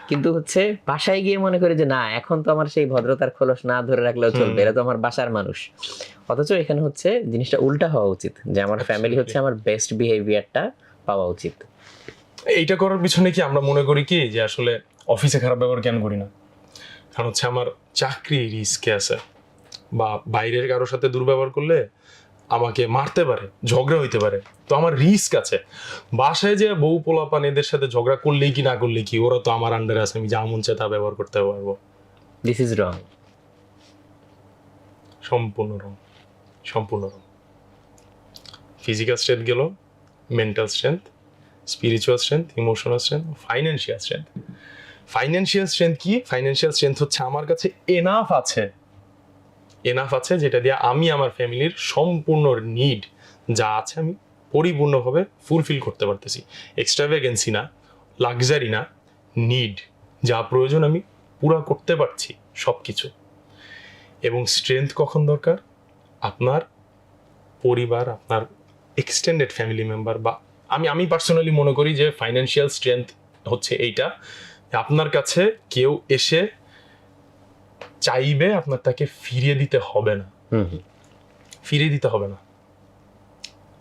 কিন্তু হচ্ছে বাসায় গিয়ে মনে করি যে না, এখন তো আমার সেই ভদ্রতার খোলস না ধরে রাখলেও চলবে, এরা তো আমার বাসার মানুষ। অথচ এখানে হচ্ছে জিনিসটা উল্টা হওয়া উচিত, যে আমার ফ্যামিলি হচ্ছে আমার বেস্ট বিহেভিয়ারটা পাওয়া উচিত। এইটা করার পিছনে কি আমরা মনে করি কি যে আসলে অফিসে খারাপ ব্যবহার কেন করি না, কারণ হচ্ছে আমার চাকরি রিস্কে আছে, বা বাইরের কারোর সাথে দুর্ব্যবহার করলে আমাকে মারতে পারে, ঝগড়া হইতে পারে, তো আমার রিস্ক আছে। বাসায় যে বউ পোলাপান এদের সাথে ঝগড়া করলেই কি না করলে কি, ওরা তো আমার আন্ডারে আছে, আমি যা মন চায় তা ব্যবহার করতে পারবো। This is wrong. সম্পূর্ণ রং, সম্পূর্ণ রং। ফিজিক্যাল স্ট্রেংথ গেল, mental strength, spiritual strength, emotional strength, financial strength. Financial strength কি? ফাইন্যান্সিয়াল স্ট্রেংথ হচ্ছে আমার কাছে এনাফ আছে যেটা দিয়ে আমি আমার ফ্যামিলির সম্পূর্ণ নিড যা আছে আমি পরিপূর্ণভাবে ফুলফিল করতে পারতেছি। এক্সট্রাভেগেন্সি না, লাক্সারি না, নিড যা প্রয়োজন আমি পুরা করতে পারছি সব কিছু। এবং স্ট্রেংথ কখন দরকার? আপনার পরিবার, আপনার এক্সটেন্ডেড ফ্যামিলি মেম্বার, বা আমি পার্সোনালি মনে করি যে ফাইন্যান্সিয়াল স্ট্রেংথ হচ্ছে এইটা, আপনার কাছে কেউ এসে চাইবে আপনার, তাকে ফিরিয়ে দিতে হবে না,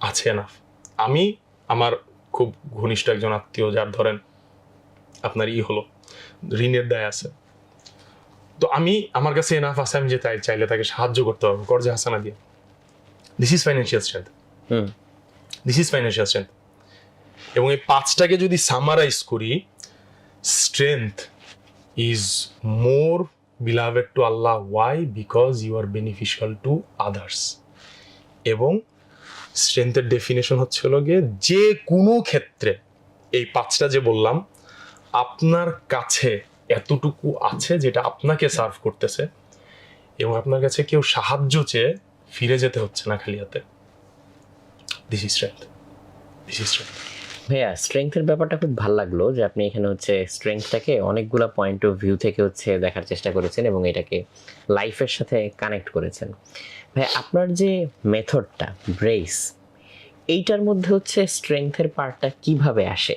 আছে না। আমি আমার খুব ঘনিষ্ঠ একজন আত্মীয়, যার ধরেন আপনার হলো ঋণের দায় আছে, তো আমার কাছে এনাফ আছে, আমি যে চাইলে তাকে সাহায্য করতে পারবো কর্জে হাসানা দিয়ে। This is financial strength. এবং এই 5টাকে যদি সামারাইজ করি, strength is more beloved to Allah. Why? Because you are beneficial to others. এবং স্ট্রেংথের ডেফিনেশন হচ্ছে গিয়ে যে কোনো ক্ষেত্রে এই 5টা যে বললাম, আপনার কাছে এতটুকু আছে যেটা আপনাকে সার্ভ করতেছে, এবং আপনার কাছে কেউ সাহায্য চেয়ে ফিরে যেতে হচ্ছে না খালি হাতে। This is strength, this is strength. ভাইয়া স্ট্রেংথের ব্যাপারটা খুব ভালো লাগলো যে আপনি এখানে হচ্ছে স্ট্রেংথটাকে অনেকগুলো পয়েন্ট অফ ভিউ থেকে হচ্ছে দেখার চেষ্টা করেছেন এবং এটাকে লাইফের সাথে কানেক্ট করেছেন। ভাই আপনার যে মেথডটা ব্রেস, এইটার মধ্যে হচ্ছে স্ট্রেংথের পার্টটা কিভাবে আসে?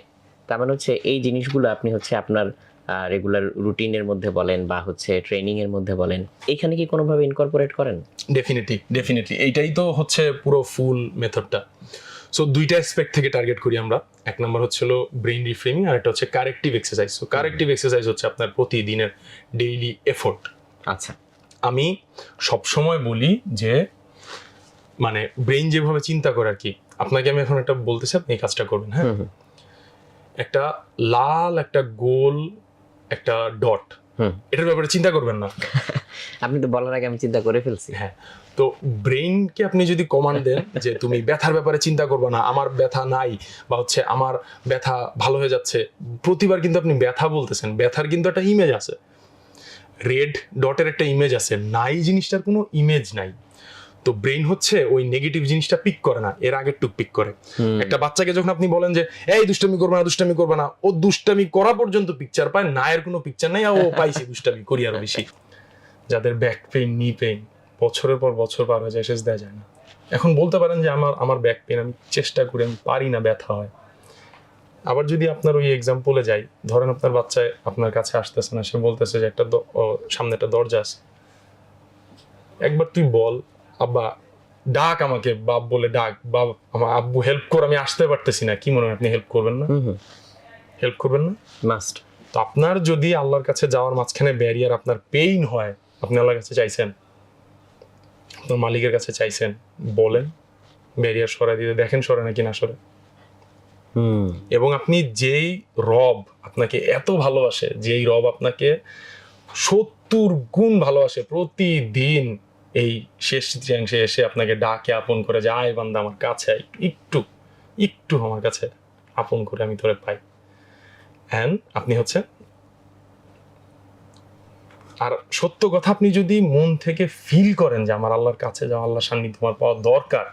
তার মানে হচ্ছে এই জিনিসগুলো আপনি হচ্ছে আপনার রেগুলার রুটিনের মধ্যে বলেন বা হচ্ছে ট্রেনিংয়ের মধ্যে বলেন, এখানে কি কোনোভাবে ইনকর্পোরেট করেন? ডেফিনেটলি এইটাই তো হচ্ছে পুরো ফুল মেথডটা। সো দুইটা অ্যাসপেক্ট থেকে টার্গেট করি আমরা। এক নম্বর হচ্ছে হলো ব্রেইন রিফ্রেমিং, আর একটা হচ্ছে corrective exercise. So corrective exercise হচ্ছে আপনার প্রতিদিনের ডেইলি এফোর্ট। আচ্ছা, আমি সবসময় বলি যে মানে ব্রেইন যেভাবে চিন্তা করে আর কি, আপনাকে আমি এখন একটা বলতেছি, আপনি এই কাজটা করবেন। হ্যাঁ, একটা লাল একটা গোল একটা ডট, এটার ব্যাপারে চিন্তা করবেন না। আপনি তো বলার আগে আমি চিন্তা করে ফেলছি। হ্যাঁ, তো ব্রেইনকে আপনি যদি কমান্ড দেন যে তুমি ব্যথার ব্যাপারে চিন্তা করবে না, আমার ব্যথা নাই, বা হচ্ছে আমার ব্যথা ভালো হয়ে যাচ্ছে, প্রতিবার কিন্তু আপনি ব্যথা বলতেছেন, ব্যথার কিন্তু একটা ইমেজ আছে, রেড ডটের একটা ইমেজ আছে, নাই জিনিসটার কোনো ইমেজ নাই। তো ব্রেইন হচ্ছে ওই নেগেটিভ জিনিসটা পিক করে না, এর আগের টুক পিক করে। একটা বাচ্চাকে যখন আপনি বলেন যে এই দুষ্টামি করবে না, দুষ্টামি করবে না, ও দুষ্টামি করা পর্যন্ত পিকচার পায়, না এর কোনো পিকচার নাই, ও পাইছে দুষ্টামি করি আরো বেশি। যাদের ব্যাক পেইন, নি পেইন বছরের পর বছর পার হয়ে যায়, শেষ দেওয়া যায় না। এখন বলতে পারেন যে আমার ব্যাক পেইন, আমি চেষ্টা করি, আমি পারি না, ব্যথা হয়। আবার যদি আপনার ওই এক্সাম্পলে যাই, ধরেন আপনার বাচ্চায় আপনার কাছে আসতেছে না, সে বলতেছে যে একটা সামনে একটা দরজা আছে, একবার তুই বল আব্বা, ডাক আমাকে, বাপ বলে ডাক, বাপ আমার আব্বু হেল্প কর, আমি আসতে পারতেছি না, কি মনে হয় আপনি হেল্প করবেন না? হেল্প করবেন না? মাস্ট। তো আপনার যদি আল্লাহর কাছে যাওয়ার মাঝখানে ব্যারিয়ার, আপনার পেইন হয়, আপনি আল্লাহর কাছে চাইছেন, আপনার মালিকের কাছে চাইছেন, বলেন ব্যারিয়ার সরাই দিতে, দেখেন সরে নাকি না সরে। এবং আপনি যেই রব আপনাকে এত ভালোবাসে, যেই রব আপনাকে 70 গুণ ভালোবাসে, প্রতিদিন এই শেষ তৃতীয়াংশে এসে আপনাকে ডাকে আপন করে, যে আয় বান্দা আমার কাছে আয়, একটু একটু আমার কাছে আপন করে আমি তোরে পাই। অ্যান্ড আপনি হচ্ছে, আর সত্য কথা, আপনি যদি মন থেকে ফিল করেন যে আমার আল্লাহর কাছে যাওয়া, আল্লাহর সান্নিধ্য আমার পাওয়া দরকার,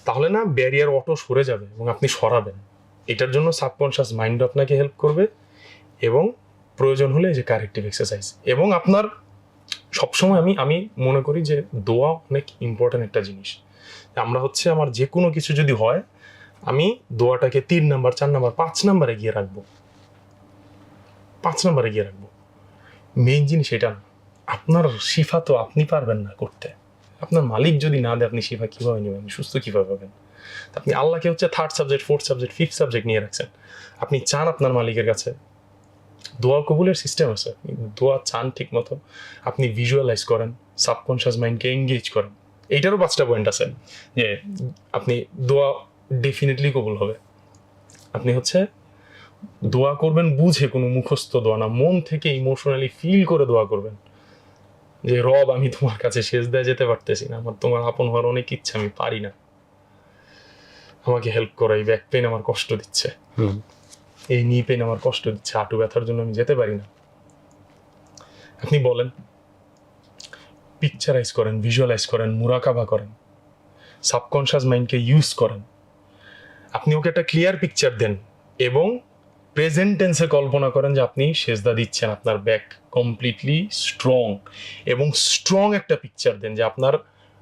তাহলে না ব্যারিয়ার অটো সরে যাবে এবং আপনি সরাবেন। এটার জন্য সাবকনশিয়াস মাইন্ড আপনাকে হেল্প করবে, এবং প্রয়োজন হলে এই যে কারেক্টিভ এক্সারসাইজ। এবং আপনার সবসময় আমি মনে করি যে দোয়া অনেক ইম্পর্টেন্ট একটা জিনিস। আমরা হচ্ছে আমার যে কোনো কিছু যদি হয়, আমি দোয়াটাকে 3 নাম্বার, 4 নাম্বার, 5 নাম্বারে গিয়ে রাখবো, 5 নাম্বারে গিয়ে রাখবো। মেইন জিনিস এটা না। আপনার শিফা তো আপনি পারবেন না করতে, আপনার মালিক যদি না দেয়, আপনি শিফা কিভাবে নেবেন, সুস্থ কিভাবে পাবেন? আপনি আল্লাহকে হচ্ছে 3rd subject, 4th subject, 5th subject নিয়ে রাখছেন। আপনি চান আপনার মালিকের কাছে, দোয়া কবুলের সিস্টেম আছে, দোয়া চান ঠিক মতো, আপনি ভিজুয়ালাইজ করেন, সাবকনশিয়াস মাইন্ডকে এঙ্গেজ করেন। এইটারও 5টা পয়েন্ট আছে যে আপনি দোয়া ডেফিনেটলি কবুল হবে। আপনি হচ্ছে দোয়া করবেন বুঝে, কোনো মুখস্থ দোয়া না, মন থেকে ইমোশনালি ফিল করে দোয়া করবেন যে রব, আমি তোমার কাছে সেজদায় যেতে পারতেছি না, আমার তোমার আপন হওয়ার অনেক ইচ্ছা, আমি পারি না, আমাকে হেল্প করো, এই ব্যাক পেইন আমার কষ্ট দিচ্ছে, এই নি পেইন আমার কষ্ট দিচ্ছে, হাঁটু ব্যথার জন্য আমি যেতে পারি না। আপনি বলেন, পিকচারাইজ করেন, ভিজুয়ালাইজ করেন, মুরাকাবা করেন, সাবকনশিয়াস মাইন্ডকে ইউজ করেন। আপনি ওকে একটা ক্লিয়ার পিকচার দেন এবং প্রেজেন্ট টেন্সে কল্পনা করেন যে আপনি সেজদা দিচ্ছেন, আপনার ব্যাক কমপ্লিটলি স্ট্রং, এবং স্ট্রং একটা পিকচার দেন যে আপনার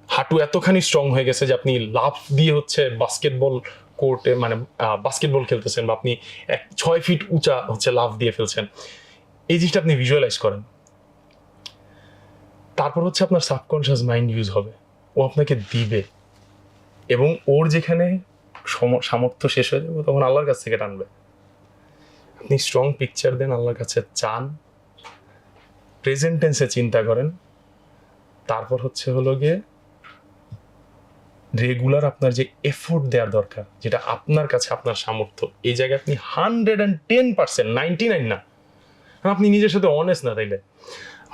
হাঁটু এতখানি স্ট্রং হয়ে গেছে যে আপনি লাফ দিয়ে হচ্ছে বাস্কেটবল কোর্টে, মানে বাস্কেটবল খেলতেছেন, বা আপনি 6 ফিট উঁচা হচ্ছে লাফ দিয়ে ফেলছেন। এই জিনিসটা আপনি ভিজুয়ালাইজ করেন। তারপর হচ্ছে আপনার সাবকনশিয়াস মাইন্ড ইউজ হবে, ও আপনাকে দিবে, এবং ওর যেখানে সামর্থ্য শেষ হয়ে যাবে, তখন আল্লাহর কাছ থেকে টানবে। আপনি স্ট্রং পিকচার দেন, আল্লাহর কাছে চান, প্রেজেন্ট টেন্সে চিন্তা করেন, তারপর হচ্ছে হলো গিয়ে রেগুলার আপনার যে এফোর্ট দেওয়ার দরকার, যেটা আপনার কাছে আপনার সামর্থ্য, এই জায়গায় আপনি 110%, 99 না, আপনি নিজের সাথে অনেস্ট না, তাইলে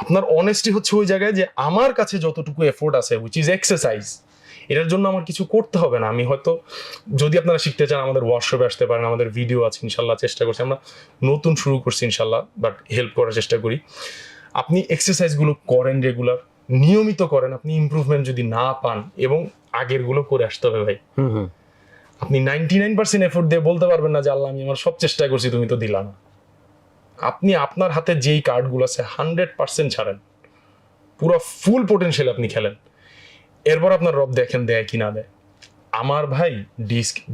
আপনার অনেস্টি হচ্ছে ওই জায়গায় যে আমার কাছে যতটুকু এফোর্ট আছে, উইচ ইজ এক্সারসাইজ, এটার জন্য আমার কিছু করতে হবে না। আমি হয়তো, যদি আপনারা শিখতে চান, আমাদের ওয়ার্কশপে আসতে পারেন, আমাদের ভিডিও আছে ইনশাল্লাহ, চেষ্টা করছি, আমরা নতুন শুরু করছি ইনশাল্লাহ, বাট হেল্প করার চেষ্টা করি। আপনি এক্সারসাইজগুলো করেন রেগুলার, নিয়মিত করেন, আপনি ইমপ্রুভমেন্ট যদি না পান, এবং আগের গুলো করে আসতে হবে ভাই। আপনি 99% এফোর্ট দিয়ে বলতে পারবেন না যে আল্লাহ আমি আমার সব চেষ্টা করছি, তুমি তো দিলা না। আপনি আপনার হাতে যেই কার্ডগুলো আছে 100% ছাড়েন, পুরো ফুল পোটেনশিয়াল আপনি খেলেন, এরপর আপনার রব দেখেন দেয় কি না দেয়। আমার ভাই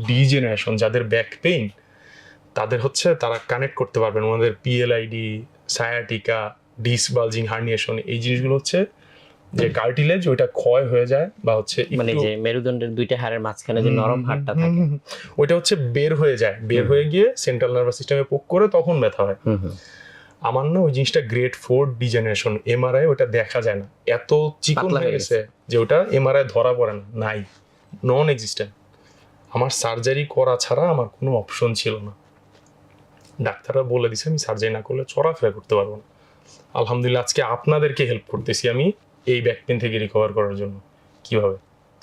ডি জেনারেশন যাদের ব্যাক পেইন, তাদের হচ্ছে তারা কানেক্ট করতে পারবেন ওনাদের PLID, sciatica, disc bulging, herniation, এই জিনিসগুলো হচ্ছে যে কার্টিলেজ ওইটা ক্ষয় হয়ে যায় বা হচ্ছে মানে যে মেরুদণ্ডের দুইটা হাড়ের মাঝখানে যে নরম হাড়টা থাকে ওইটা হচ্ছে বের হয়ে যায়, বের হয়ে গিয়ে সেন্ট্রাল নার্ভাস সিস্টেমে পোক করে তখন ব্যথা হয়। আমার না ওই জিনিসটা গ্রেড 4 ডিজেনারেশন, এমআরআই ওটা দেখা যায় না, এত চিকন হয়ে গেছে যে ওটা এমআরআই ধরা পড়ে না, নাই, নন এক্সিস্টেন্ট। আমার সার্জারি করা ছাড়া আমার কোনো অপশন ছিল না। ডাক্তাররা বলে দিছে আমি সার্জারি না করলে চলাফেরা করতে পারবো না। আলহামদুলিল্লাহ আজকে আপনাদেরকে হেল্প করতেছি আমি এই ব্যাক পেন থেকে রিকভার করার জন্য। কিভাবে?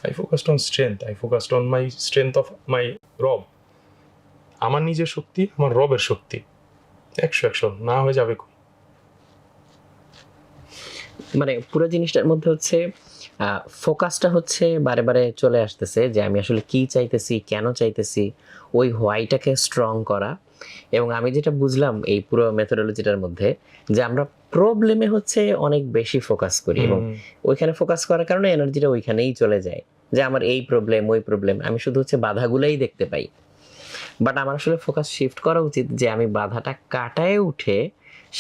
I focused on strength, I focused on my strength of my রব। আমার নিজের শক্তি, আমার রবের শক্তি 100 না হয়ে যাবে। মানে পুরো জিনিসটার মধ্যে হচ্ছে ফোকাসটা হচ্ছে বারে বারে চলে আসতেছে যে আমি আসলে কি চাইতেছি, কেন চাইতেছি, ওই হোয়াইটাকে স্ট্রং করা। এবং আমি যেটা বুঝলাম এই পুরো মেথোডোলজিটার মধ্যে, যে আমরা প্রবলেমে হচ্ছে অনেক বেশি ফোকাস করি এবং ওইখানে ফোকাস করার কারণে এনার্জিটা ওইখানেই চলে যায়, যে আমার এই প্রবলেম ওই প্রবলেম, আমি শুধু হচ্ছে বাধাগুলাই দেখতে পাই। বাট আমার আসলে ফোকাস শিফট করা উচিত যে আমি বাধাটা কাটায় উঠে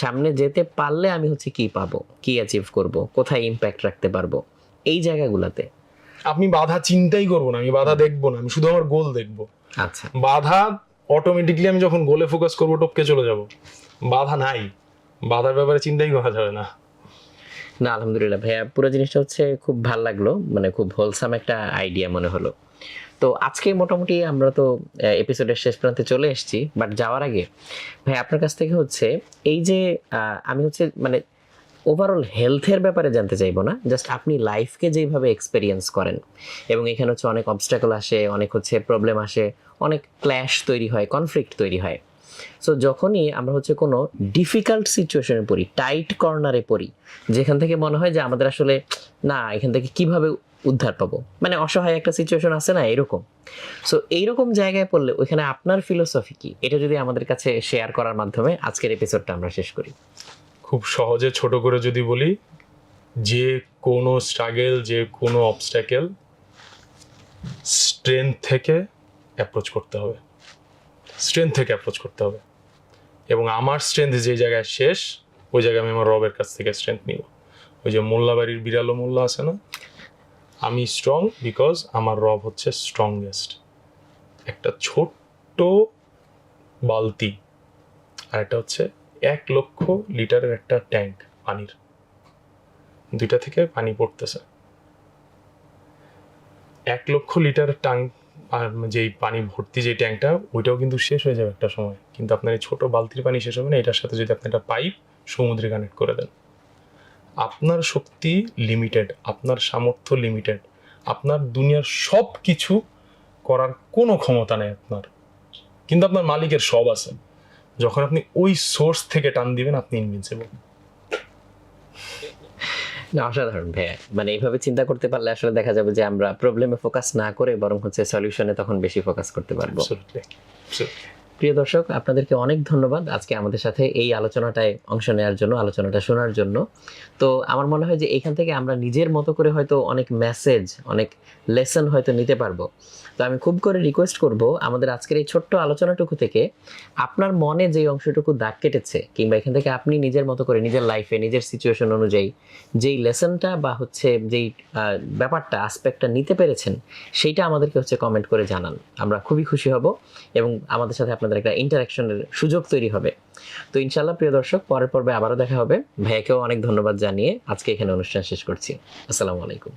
সামনে যেতে পারলে আমি হচ্ছে কি পাবো, কি অ্যাচিভ করব, কোথায় ইম্প্যাক্ট রাখতে পারবো, এই জায়গাগুলোতে। আপনি বাধা চিন্তাই করবো না, আমি বাধা দেখবো না, আমি শুধু আমার গোল দেখবো। আচ্ছা, বাধা অটোমেটিকলি আমি যখন গোলে ফোকাস করবো টপকে চলে যাব। বাধা নাই, বাধার ব্যাপারে চিন্তাই করা যাবে না। না আলহামদুলিল্লাহ ভাইয়া, পুরো জিনিসটা হচ্ছে খুব ভালো লাগলো, মানে খুব হোলসাম একটা আইডিয়া মনে হলো। তো আজকে মোটামুটি আমরা তো এপিসোডের শেষ প্রান্তে চলে এসেছি, বাট যাওয়ার আগে ভাই আপনার কাছ থেকে হচ্ছে এই যে আমি হচ্ছে মানে ওভারঅল হেলথের ব্যাপারে জানতে চাইবো না, জাস্ট আপনি লাইফকে যেইভাবে এক্সপেরিয়েন্স করেন, এবং এখানে হচ্ছে অনেক অবস্ট্যাকল আসে, অনেক হচ্ছে প্রবলেম আসে, অনেক ক্ল্যাশ তৈরি হয়, কনফ্লিক্ট তৈরি হয়। সো যখনই আমরা হচ্ছে কোনো ডিফিকাল্ট সিচুয়েশনে পড়ি, টাইট কর্নারে পড়ি, যেখান থেকে মনে হয় যে আমাদের আসলে না এখান থেকে কিভাবে উদ্ধার পাবো, মানে অসহায় একটা সিচুয়েশন আছে না এরকম। সো এইরকম জায়গায় পড়লে ওইখানে আপনার ফিলোসফি কি, এটা যদি আমাদের কাছে শেয়ার করার মাধ্যমে আজকের এপিসোডটা আমরা শেষ করি। খুব সহজে ছোট করে যদি বলি, যে কোনো স্ট্রাগল, যে কোনো অবস্ট্যাকেল স্ট্রেংথ থেকে অ্যাপ্রোচ করতে হবে, স্ট্রেংথ থেকে অ্যাপ্রোচ করতে হবে। এবং আমার স্ট্রেংথ যে জায়গায় শেষ, ওই জায়গায় আমি আমার রবের কাছ থেকে স্ট্রেংথ নিব। ওই যে মোল্লাবাড়ির বিড়ালো মোল্লা আছে না, আমি স্ট্রং বিকজ আমার রব হচ্ছে স্ট্রংগেস্ট। একটা ছোট্ট বালতি আর একটা হচ্ছে 1 লক্ষ লিটারের একটা ট্যাঙ্ক পানির, দুইটা থেকে পানি পড়তেছে। 1 লক্ষ লিটার ট্যাঙ্ক আর যেই পানি ভর্তি যে ট্যাঙ্কটা, ওইটাও কিন্তু শেষ হয়ে যাবে একটা সময়, কিন্তু আপনার এই ছোট বালতির পানি শেষ হবে না। এটার সাথে যদি আপনি একটা পাইপ সমুদ্রে কানেক্ট করে দেন, আপনার শক্তি লিমিটেড, আপনার সামর্থ্য লিমিটেড, আপনার দুনিয়ার সব কিছু করার কোনো ক্ষমতা নেই আপনার, কিন্তু আপনার মালিকের সব আছে। যখন আপনি ওই সোর্স থেকে টান দিবেন, আপনি ইনভিনসিবল। না অসাধারণ ভাইয়া, মানে এইভাবে চিন্তা করতে পারলে আসলে দেখা যাবে যে আমরা প্রবলেমে ফোকাস না করে বরং হচ্ছে সলিউশনে তখন বেশি ফোকাস করতে পারবো। প্রিয় দর্শক, আপনাদেরকে অনেক ধন্যবাদ আজকে আমাদের সাথে এই আলোচনাটায় অংশ নেওয়ার জন্য, আলোচনাটা শোনার জন্য। তো আমার মনে হয় যে এখান থেকে আমরা নিজের মতো করে হয়তো অনেক মেসেজ, অনেক লেসন হয়তো নিতে পারবো। তো আমি খুব করে রিকোয়েস্ট করব আমাদের আজকের এই ছোট্ট আলোচনাটুকু থেকে আপনার মনে যেই অংশটুকু দাগ কেটেছে, কিংবা এখান থেকে আপনি নিজের মতো করে নিজের লাইফে নিজের সিচুয়েশন অনুযায়ী যেই লেসনটা বা হচ্ছে যেই ব্যাপারটা আসপেক্টটা নিতে পেরেছেন, সেইটা আমাদেরকে হচ্ছে কমেন্ট করে জানান। আমরা খুবই খুশি হব এবং আমাদের সাথে আপনাদের একটা ইন্টারাকশনের সুযোগ তৈরি হবে। তো ইনশাল্লাহ প্রিয় দর্শক, পরের পর্বে আবারও দেখা হবে। ভাইয়াকেও অনেক ধন্যবাদ জানিয়ে আজকে এখানে অনুষ্ঠান শেষ করছি। আসসালামু আলাইকুম।